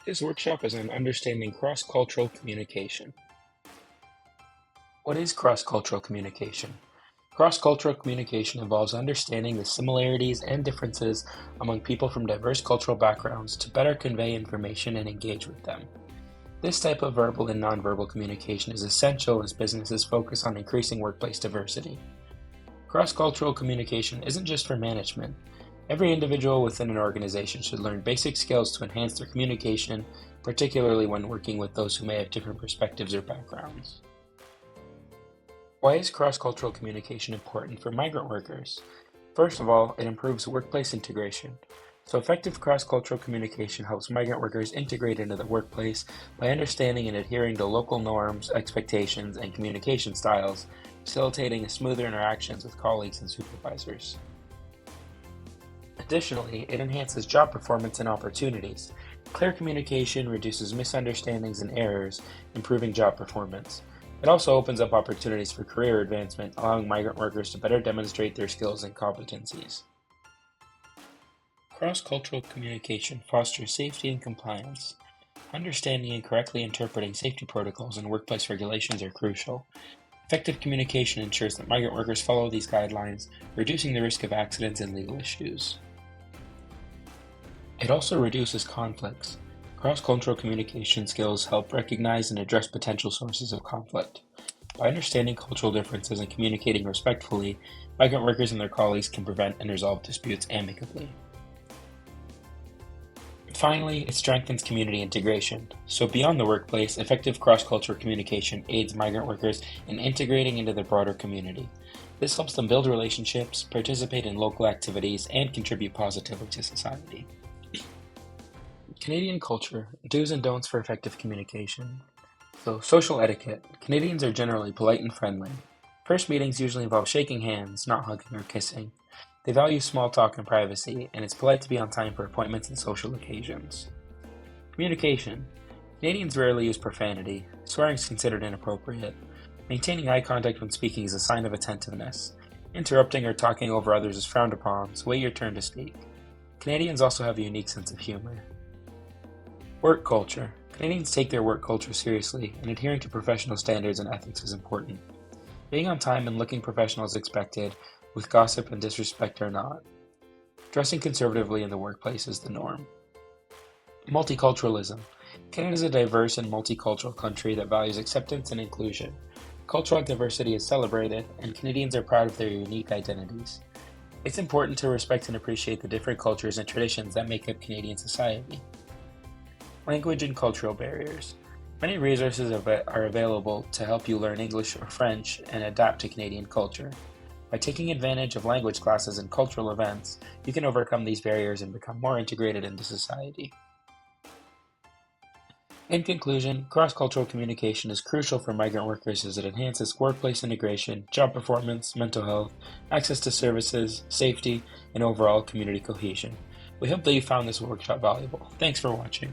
This workshop is on understanding cross-cultural communication. What is cross-cultural communication? Cross-cultural communication involves understanding the similarities and differences among people from diverse cultural backgrounds to better convey information and engage with them. This type of verbal and nonverbal communication is essential as businesses focus on increasing workplace diversity. Cross-cultural communication isn't just for management. Every individual within an organization should learn basic skills to enhance their communication, particularly when working with those who may have different perspectives or backgrounds. Why is cross-cultural communication important for migrant workers? First of all, it improves workplace integration. So effective cross-cultural communication helps migrant workers integrate into the workplace by understanding and adhering to local norms, expectations, and communication styles, facilitating a smoother interactions with colleagues and supervisors. Additionally, it enhances job performance and opportunities. Clear communication reduces misunderstandings and errors, improving job performance. It also opens up opportunities for career advancement, allowing migrant workers to better demonstrate their skills and competencies. Cross-cultural communication fosters safety and compliance. Understanding and correctly interpreting safety protocols and workplace regulations are crucial. Effective communication ensures that migrant workers follow these guidelines, reducing the risk of accidents and legal issues. It also reduces conflicts. Cross-cultural communication skills help recognize and address potential sources of conflict. By understanding cultural differences and communicating respectfully, migrant workers and their colleagues can prevent and resolve disputes amicably. Finally, it strengthens community integration. So beyond the workplace, effective cross-cultural communication aids migrant workers in integrating into the broader community. This helps them build relationships, participate in local activities, and contribute positively to society. Canadian culture, do's and don'ts for effective communication. So, social etiquette. Canadians are generally polite and friendly. First meetings usually involve shaking hands, not hugging or kissing. They value small talk and privacy, and it's polite to be on time for appointments and social occasions. Communication. Canadians rarely use profanity. Swearing is considered inappropriate. Maintaining eye contact when speaking is a sign of attentiveness. Interrupting or talking over others is frowned upon, so wait your turn to speak. Canadians also have a unique sense of humor. Work culture. Canadians take their work culture seriously, and adhering to professional standards and ethics is important. Being on time and looking professional is expected, with gossip and disrespect are not. Dressing conservatively in the workplace is the norm. Multiculturalism. Canada is a diverse and multicultural country that values acceptance and inclusion. Cultural diversity is celebrated, and Canadians are proud of their unique identities. It's important to respect and appreciate the different cultures and traditions that make up Canadian society. Language and cultural barriers. Many resources are available to help you learn English or French and adapt to Canadian culture. By taking advantage of language classes and cultural events, you can overcome these barriers and become more integrated into society. In conclusion, cross-cultural communication is crucial for migrant workers as it enhances workplace integration, job performance, mental health, access to services, safety, and overall community cohesion. We hope that you found this workshop valuable. Thanks for watching.